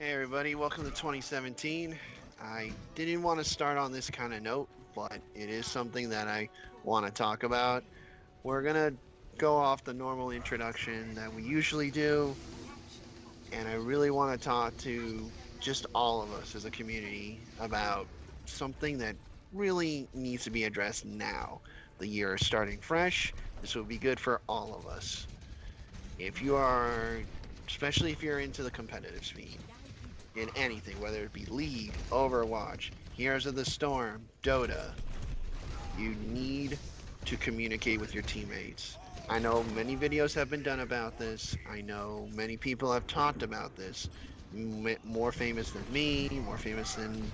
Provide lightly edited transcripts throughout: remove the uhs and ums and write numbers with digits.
Hey everybody, welcome to 2017. I didn't want to start on this kind of note, but it is something that I want to talk about. We're gonna go off the normal introduction that we usually do, and I really want to talk to just all of us as a community about something that really needs to be addressed now. The year is starting fresh. This will be good for all of us. If you are, especially if you're into the competitive scene, in anything, whether it be League, Overwatch, Heroes of the Storm, Dota, you need to communicate with your teammates. I know many videos have been done about this. I know many people have talked about this. More famous than me, more famous than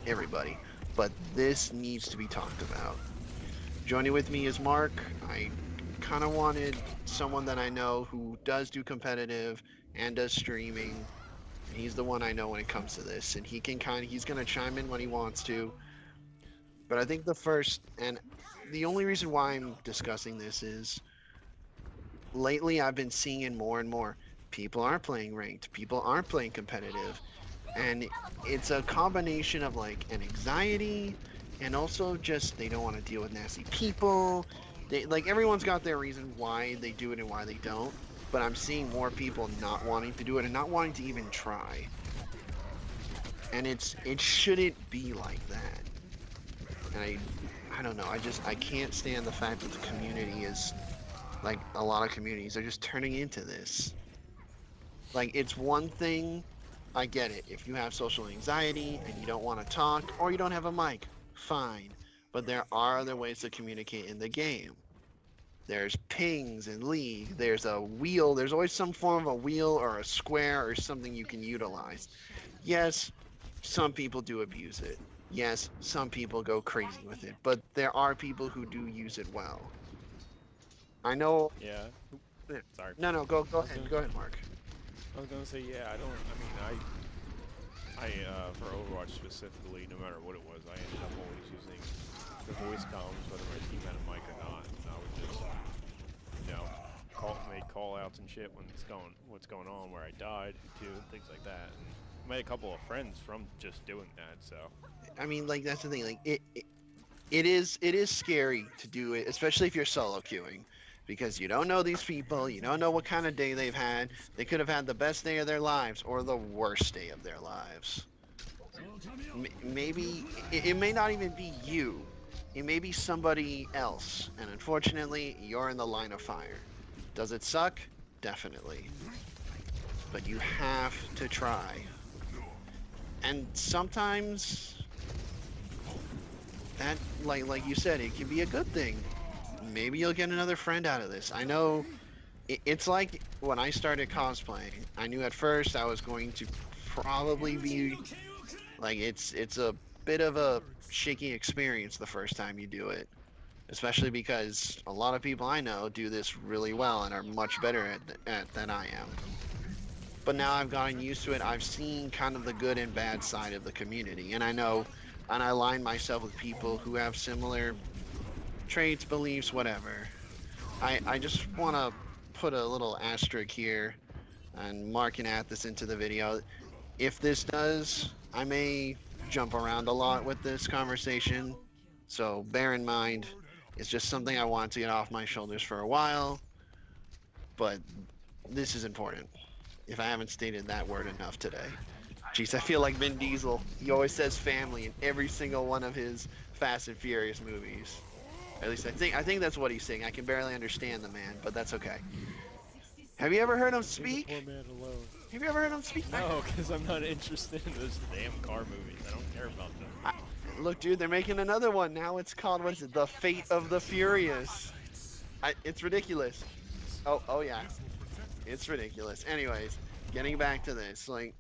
everybody. But this needs to be talked about. Joining with me is Mark. I kind of wanted someone that I know who does do competitive and does streaming. He's the one I know when it comes to this, and he's gonna chime in when he wants to. But I think the first and the only reason why I'm discussing this is lately I've been seeing it more and more. People aren't playing ranked, people aren't playing competitive, and it's a combination of like an anxiety and also just they don't want to deal with nasty people. They like everyone's got their reason why they do it and why they don't. But I'm seeing more people not wanting to do it and not wanting to even try. And it shouldn't be like that. And I don't know. I can't stand the fact that the community is like a lot of communities are just turning into this. Like it's one thing, I get it. If you have social anxiety and you don't want to talk or you don't have a mic, fine. But there are other ways to communicate in the game. There's pings in League. There's a wheel. There's always some form of a wheel or a square or something you can utilize. Yes, some people do abuse it. Yes, some people go crazy with it. But there are people who do use it well. I know. Yeah. Sorry. No, no, go I was ahead. gonna Go ahead, Mark. I was gonna say yeah. I don't. I mean, I for Overwatch specifically, no matter what it was, I ended up always using the voice comms, whether my team had a mic or not. And I would just, make call outs and shit when what's going on, where I died too, things like that. And I made a couple of friends from just doing that. So I mean, like that's the thing. Like it is scary to do it, especially if you're solo queuing, because you don't know these people, you don't know what kind of day they've had. They could have had the best day of their lives or the worst day of their lives. Maybe it may not even be you. It may be somebody else, and unfortunately, you're in the line of fire. Does it suck? Definitely. But you have to try. And sometimes that like you said, it can be a good thing. Maybe you'll get another friend out of this. I know it's like when I started cosplaying, I knew at first I was going to probably be like it's a bit of a shaky experience the first time you do it, especially because a lot of people I know do this really well and are much better at than I am. But now I've gotten used to it. I've seen kind of the good and bad side of the community, and I know, and I align myself with people who have similar traits, beliefs, whatever. I just want to put a little asterisk here and Mark can add this into the video. If this does, I may jump around a lot with this conversation, so bear in mind, it's just something I want to get off my shoulders for a while, but this is important. If I haven't stated that word enough today. Jeez, I feel like Vin Diesel. He always says family in every single one of his Fast and Furious movies. At least I think that's what he's saying. I can barely understand the man, but that's okay. Have you ever heard him leave the poor speak? man alone. Have you ever heard him speak? No, because I'm not interested in those damn car movies. I don't care about them. Look, dude, they're making another one now. It's called what is it? The Fate of the Furious. It's ridiculous. Oh yeah, it's ridiculous. Anyways, getting back to this, like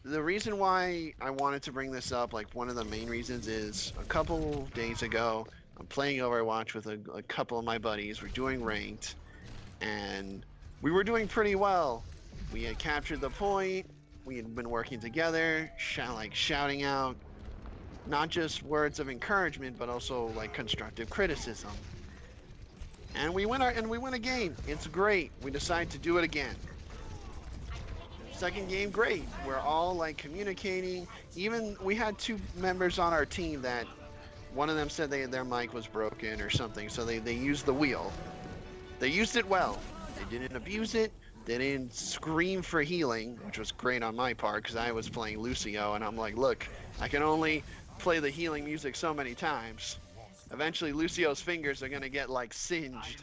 the reason why I wanted to bring this up, like one of the main reasons is a couple days ago, I'm playing Overwatch with a couple of my buddies. We're doing ranked, and we were doing pretty well. We had captured the point. We had been working together, shouting out not just words of encouragement, but also like constructive criticism. And we win a game. It's great. We decide to do it again. second game, great. We're all like communicating. Even we had two members on our team that one of them said their mic was broken or something, so they used the wheel. They used it well. They didn't abuse it. They didn't scream for healing, which was great on my part because I was playing Lucio and I'm like, look, I can only play the healing music so many times. Eventually Lucio's fingers are gonna get like singed.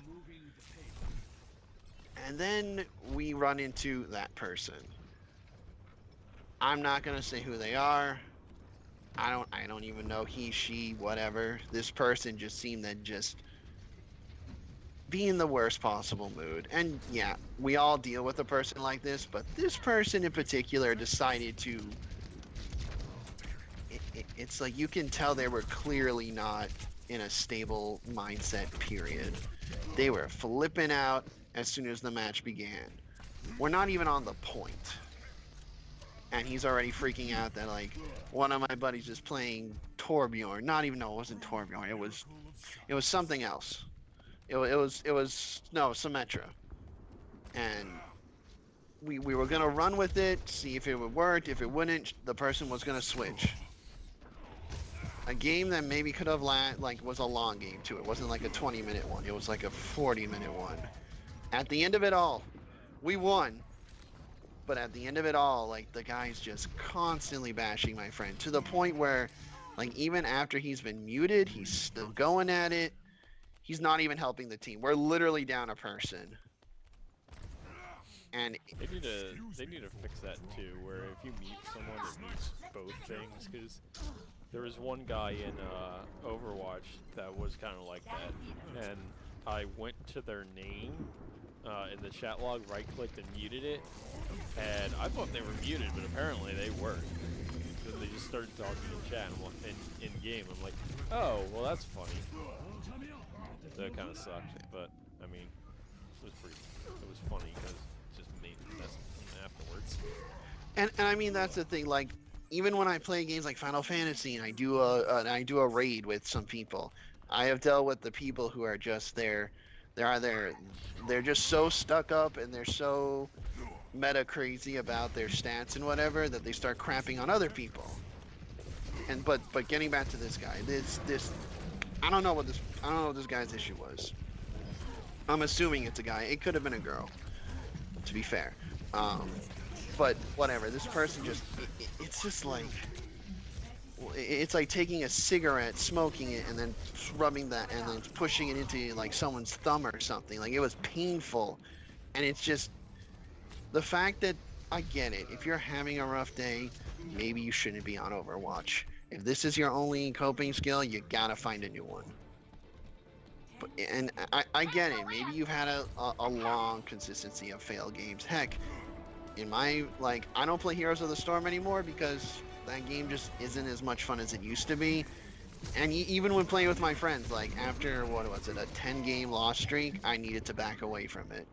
And then we run into that person. I'm not gonna say who they are. I don't even know he, she, whatever. This person just seemed to just be in the worst possible mood. And yeah, we all deal with a person like this, but this person in particular decided to it's like you can tell they were clearly not in a stable mindset, period. They were flipping out as soon as the match began. We're not even on the point. And he's already freaking out that like one of my buddies is playing Torbjorn. Not even, no, it wasn't Torbjorn. It was something else. It was no, Symmetra. And we were gonna run with it, see if it would work. If it wouldn't, the person was gonna switch. A game that maybe could have was a long game too. It wasn't like a 20-minute one. It was like a 40-minute one. At the end of it all, we won. But at the end of it all, like the guy's just constantly bashing my friend to the point where, like even after he's been muted, he's still going at it. He's not even helping the team. We're literally down a person. And they need to fix that too, where if you meet someone that meets both things, because there was one guy in Overwatch that was kind of like that, and I went to their name in the chat log, right-clicked and muted it, and I thought they were muted, but apparently they weren't. So they just started talking in chat and in game. I'm like, oh, well that's funny. That kind of sucked, but I mean, it was funny because it just made the best afterwards. And I mean that's the thing. Like even when I play games like Final Fantasy and I do a raid with some people, I have dealt with the people who are just there. They're just so stuck up and they're so meta crazy about their stats and whatever that they start crapping on other people. And but getting back to this guy, this I don't know what this guy's issue was. I'm assuming it's a guy. It could have been a girl, to be fair. But whatever. This person just it's just like it's like taking a cigarette, smoking it, and then rubbing that, and then pushing it into like someone's thumb or something. Like it was painful, and it's just the fact that I get it. If you're having a rough day, maybe you shouldn't be on Overwatch. If this is your only coping skill, you gotta find a new one. But, and I get it. Maybe you've had a long consistency of failed games. Heck, in my I don't play Heroes of the Storm anymore because that game just isn't as much fun as it used to be. And even when playing with my friends, like after what was it, a 10-game loss streak, I needed to back away from it.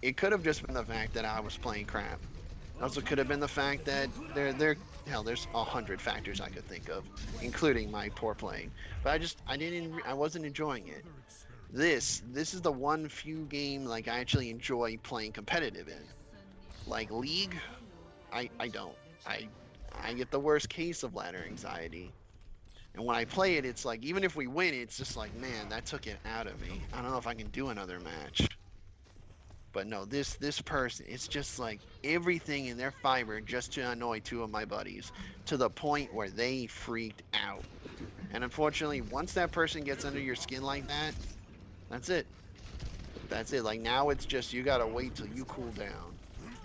It could have just been the fact that I was playing crap. It also could have been the fact that there's 100 factors I could think of, including my poor playing. But I wasn't enjoying it. This is the one few game I actually enjoy playing competitive in. Like League, I don't. I get the worst case of ladder anxiety. And when I play it, it's like, even if we win, it's just like, man, that took it out of me. I don't know if I can do another match. But no, this person, it's just like everything in their fiber just to annoy two of my buddies to the point where they freaked out. And unfortunately, once that person gets under your skin like that, that's it. That's it. Like now it's just, you gotta wait till you cool down.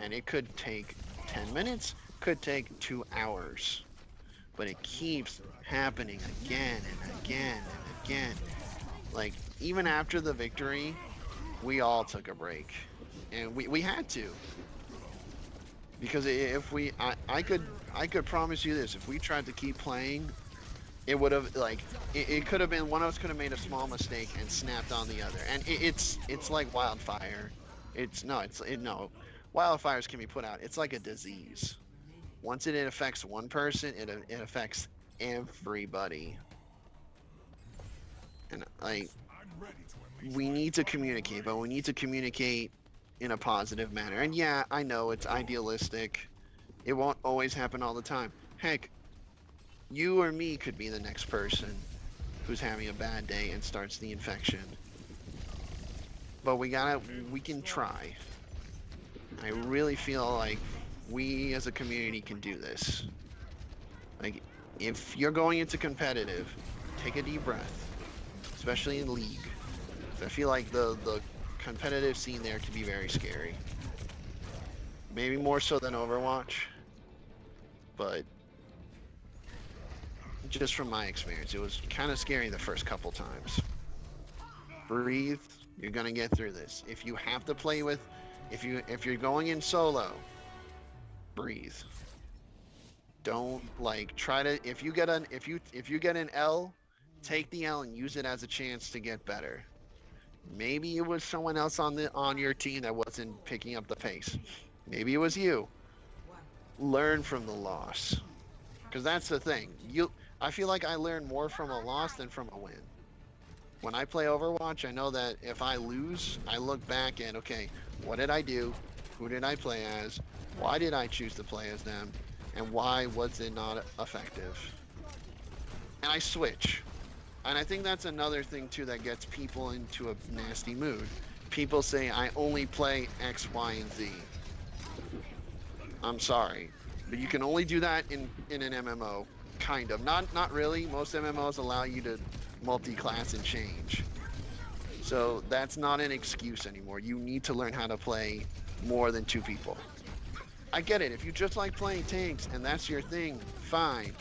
And it could take 10 minutes, could take 2 hours. But it keeps happening again and again and again. Like, even after the victory, we all took a break. And we had to. Because if I could promise you this, if we tried to keep playing, it would have, it could have been, one of us could have made a small mistake and snapped on the other. And it's like wildfire. No, wildfires can be put out. It's like a disease. Once it affects one person, it affects everybody. And we need to communicate, but we need to communicate in a positive manner. And yeah, I know it's idealistic. It won't always happen all the time. Heck, you or me could be the next person who's having a bad day and starts the infection. But we can try. I really feel like we as a community can do this. Like, if you're going into competitive, take a deep breath, especially in League. I feel like the competitive scene there can be very scary. Maybe more so than Overwatch, but just from my experience, it was kind of scary the first couple times. Breathe. You're gonna get through this. If you have to play with, if you're going in solo, breathe. Don't like try to. If you get an L, take the L and use it as a chance to get better. Maybe it was someone else on your team that wasn't picking up the pace. Maybe it was you. Learn from the loss, because that's the thing. I feel like I learn more from a loss than from a win. When I play Overwatch, I know that if I lose, I look back and, okay, what did I do? Who did I play as? Why did I choose to play as them? And why was it not effective? And I switch. And I think that's another thing too that gets people into a nasty mood. People say, I only play X, Y, and Z. I'm sorry, but you can only do that in an MMO, kind of. Not really. Most MMOs allow you to multi-class and change. So that's not an excuse anymore. You need to learn how to play more than 2 people. I get it. If you just like playing tanks and that's your thing, fine.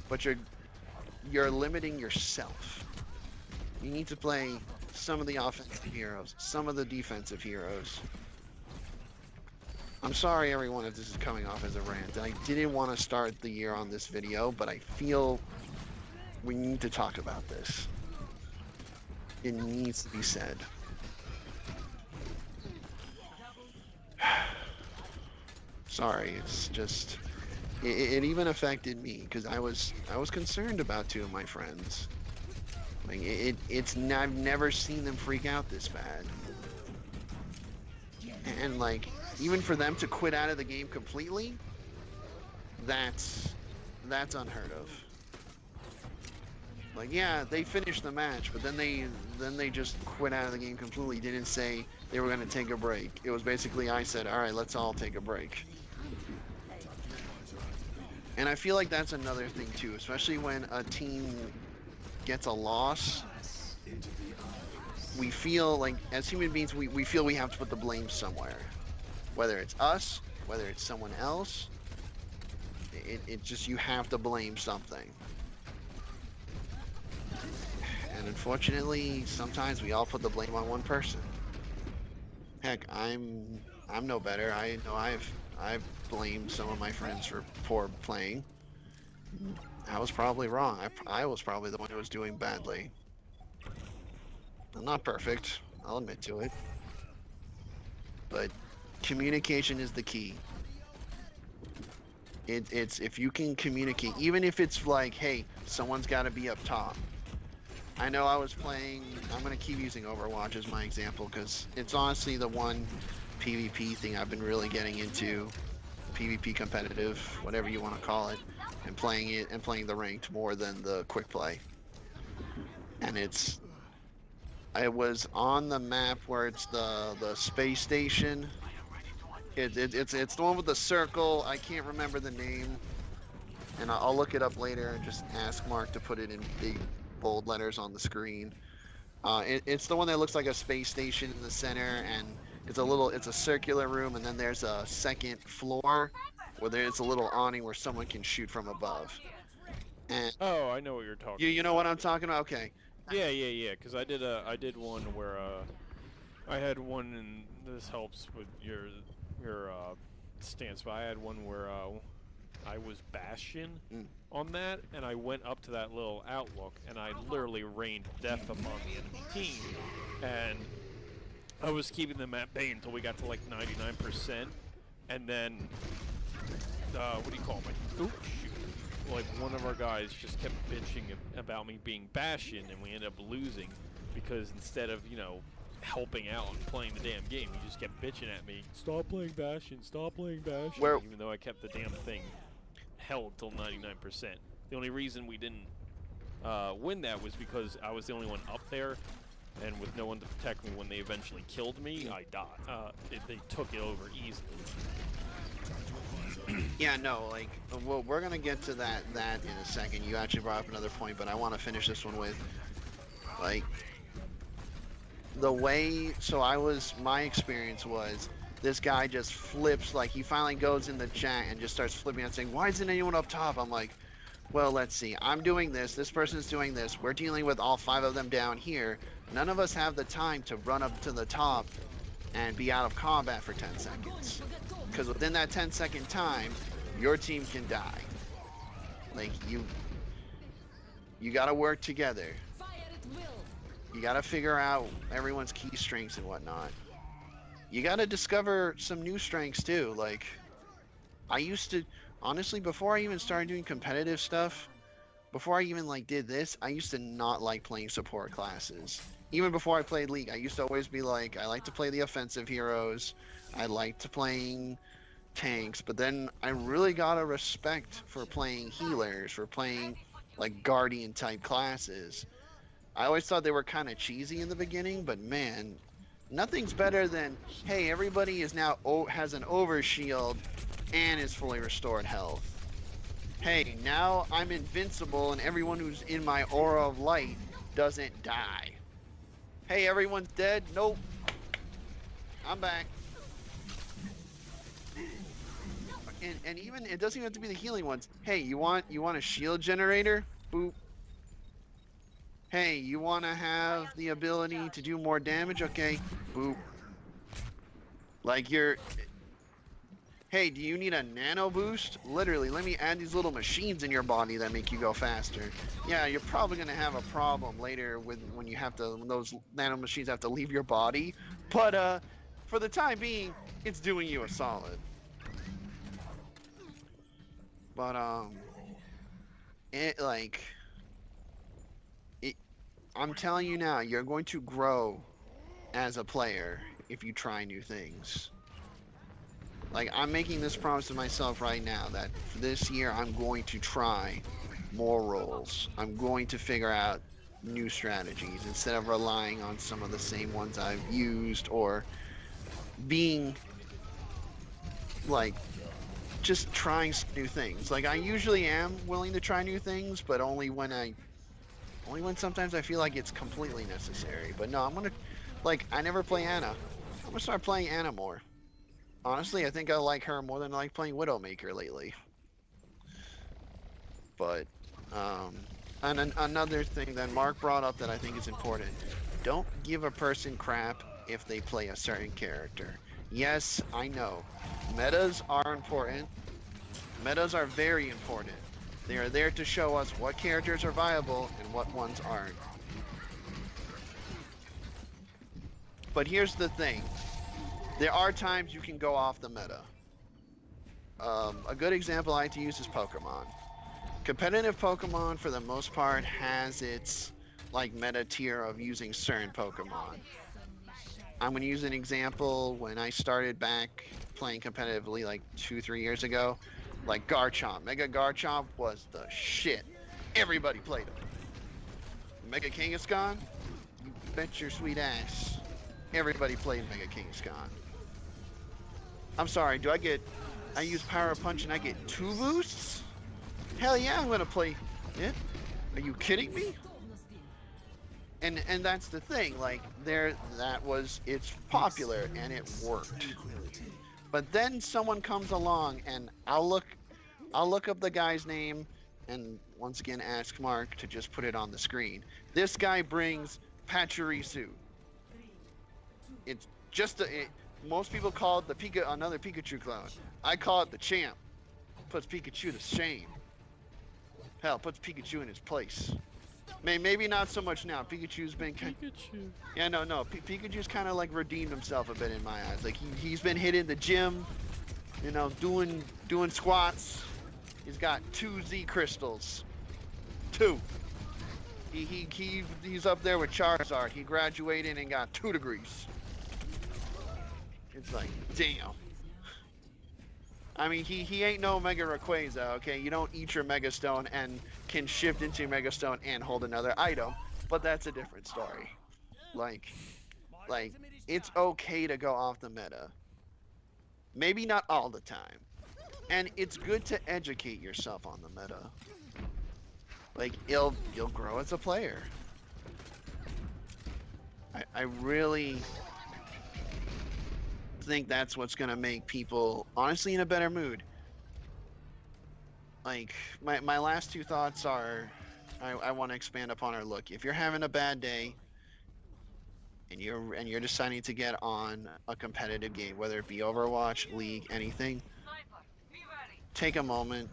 But you're limiting yourself. You need to play some of the offensive heroes, some of the defensive heroes. I'm sorry everyone if this is coming off as a rant. I didn't want to start the year on this video, but I feel we need to talk about this. It needs to be said. Sorry, it's just it even affected me because I was concerned about 2 of my friends. Like I've never seen them freak out this bad. And like even for them to quit out of the game completely, that's unheard of. Like, yeah, they finished the match, but then they just quit out of the game completely. Didn't say they were going to take a break. It was basically I said, all right, let's all take a break. And I feel like that's another thing too, especially when a team gets a loss. We feel like, as human beings, we feel we have to put the blame somewhere. Whether it's us, whether it's someone else, it just, you have to blame something. And unfortunately, sometimes we all put the blame on one person. Heck, I'm no better. I know I've blamed some of my friends for poor playing. I was probably wrong. I was probably the one who was doing badly. I'm not perfect. I'll admit to it. But communication is the key. It's if you can communicate, even if it's like, hey, someone's got to be up top. I know I was playing, I'm going to keep using Overwatch as my example because it's honestly the one PvP thing I've been really getting into. PvP competitive, whatever you want to call it, and playing it and playing the ranked more than the quick play. And I was on the map where it's the space station. It's the one with the circle. I can't remember the name, and I'll look it up later and just ask Mark to put it in big bold letters on the screen. It's the one that looks like a space station in the center, and it's a circular room, and then there's a second floor where there's a little awning where someone can shoot from above. And Oh, I know what you're talking. you know what I'm talking about? Okay. Yeah. Because I did one where I had one, and this helps with your stance. But I had one where I was Bastion on that, and I went up to that little outlook, and I literally rained death upon the enemy team, and I was keeping them at bay until we got to like 99%, and then what do you call it? Oop, shoot. Like one of our guys just kept bitching about me being Bastion, and we ended up losing because instead of helping out and playing the damn game. He just kept bitching at me. Stop playing Bastion. Stop playing Bastion. Even though I kept the damn thing held till 99%. The only reason we didn't win that was because I was the only one up there, and with no one to protect me when they eventually killed me, I died. They took it over easily. Yeah, no, like, well, we're gonna get to that in a second. You actually brought up another point, but I want to finish this one with, like, the way. So my experience was, this guy just flips, like, he finally goes in the chat and just starts flipping and saying, why isn't anyone up top? I'm like, well, let's see. I'm doing this person's doing this. We're dealing with all 5 of them down here. None of us have the time to run up to the top and be out of combat for 10 seconds. Because within that 10-second time, your team can die. Like, you gotta work together. You gotta figure out everyone's key strengths and whatnot. You gotta discover some new strengths too. Like, I used to, honestly, before I even started doing competitive stuff, before I even like did this, I used to not like playing support classes. Even before I played League, I used to always be like, I like to play the offensive heroes. I like to playing tanks, but then I really got a respect for playing healers, for playing like guardian type classes. I always thought they were kind of cheesy in the beginning, but man, nothing's better than, hey, everybody is now has an overshield and is fully restored health. Hey, now I'm invincible and everyone who's in my aura of light doesn't die. Hey, everyone's dead? Nope. I'm back. And even, it doesn't even have to be the healing ones. Hey, you want a shield generator? Boop. Hey, you want to have the ability to do more damage? Okay, boop. Like hey, do you need a nano boost? Literally, let me add these little machines in your body that make you go faster. Yeah, you're probably gonna have a problem later when those nano machines have to leave your body. But for the time being, it's doing you a solid. But I'm telling you now, you're going to grow as a player if you try new things. Like, I'm making this promise to myself right now that for this year I'm going to try more roles. I'm going to figure out new strategies instead of relying on some of the same ones I've used, or being like just trying new things. Like, I usually am willing to try new things, but only when sometimes I feel like it's completely necessary. But no, I'm gonna, like, I never play Ana. I'm gonna start playing Ana more. Honestly, I think I like her more than I like playing Widowmaker lately. But, and another thing that Mark brought up that I think is important: don't give a person crap if they play a certain character. Yes, I know. Metas are important. Metas are very important. They are there to show us what characters are viable and what ones aren't. But here's the thing. There are times you can go off the meta. A good example I like to use is Pokemon. Competitive Pokemon, for the most part, has its like meta tier of using certain Pokemon. I'm going to use an example. When I started back playing competitively like 2-3 years ago, like Garchomp. Mega Garchomp was the shit. Everybody played him. Mega Kangaskhan? You bet your sweet ass. Everybody played Mega Kangaskhan. I'm sorry, I use Power Punch and I get 2 boosts? Hell yeah, I'm going to play it. Are you kidding me? And that's the thing, like, it's popular and it worked. But then someone comes along and I'll look up the guy's name and once again ask Mark to just put it on the screen. This guy brings Pachirisu. It's just most people call it another Pikachu clone. I call it the champ. Puts Pikachu to shame. Hell, puts Pikachu in his place. Maybe not so much now. Pikachu's been Pikachu. Yeah, no. Pikachu's kind of like redeemed himself a bit in my eyes. Like he's been hit in the gym, you know, doing squats. He's got 2 Z crystals. 2. He's up there with Charizard. He graduated and got 2 degrees. It's like, damn. I mean, he ain't no Mega Rayquaza, okay? You don't eat your Mega Stone and can shift into your Mega Stone and hold another item, but that's a different story. Like, it's okay to go off the meta. Maybe not all the time. And it's good to educate yourself on the meta. Like, you'll grow as a player. I really think that's what's gonna make people honestly in a better mood. Like, my last 2 thoughts are, I want to expand upon our look. If you're having a bad day and you're deciding to get on a competitive game, whether it be Overwatch, League, anything, take a moment,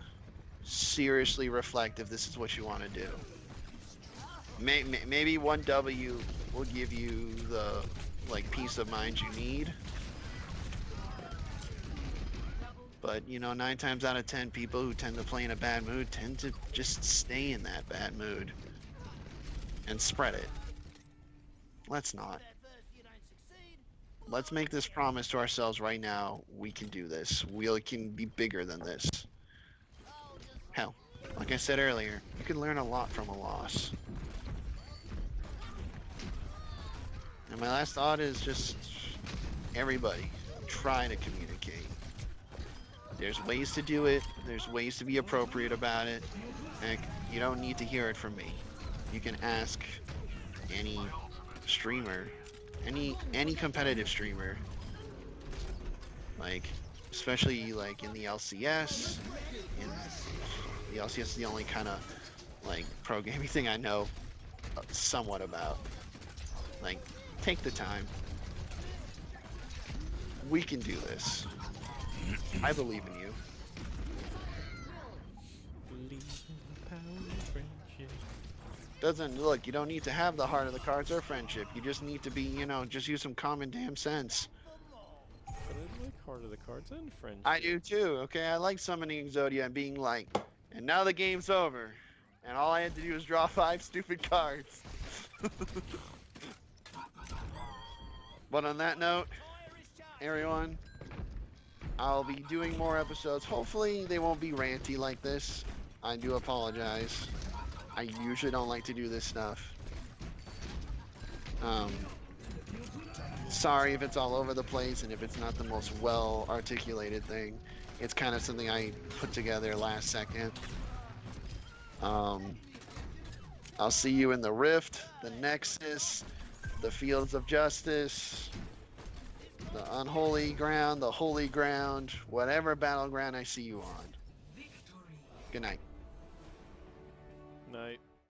seriously reflect if this is what you want to do. Maybe 1 W will give you the peace of mind you need. But, 9 times out of 10, people who tend to play in a bad mood tend to just stay in that bad mood and spread it. Let's not. Let's make this promise to ourselves right now. We can do this. We can be bigger than this. Hell, like I said earlier, you can learn a lot from a loss. And my last thought is just, everybody, try to communicate. There's ways to do it. There's ways to be appropriate about it. And you don't need to hear it from me. You can ask any streamer, any competitive streamer. Especially in the LCS. The LCS is the only kind of pro gaming thing I know somewhat about. Take the time. We can do this. I believe in you. You don't need to have the heart of the cards or friendship. You just need to be, just use some common damn sense. But I like heart of the cards and friendship. I do too, okay? I like summoning Exodia and being like, and now the game's over. And all I had to do was draw 5 stupid cards. But on that note, everyone, I'll be doing more episodes. Hopefully they won't be ranty like this. I do apologize. I usually don't like to do this stuff. Sorry if it's all over the place and if it's not the most well articulated thing. It's kind of something I put together last second. I'll see you in the Rift, the Nexus, the Fields of Justice, the Unholy Ground, the Holy Ground, whatever battleground I see you on. Good night.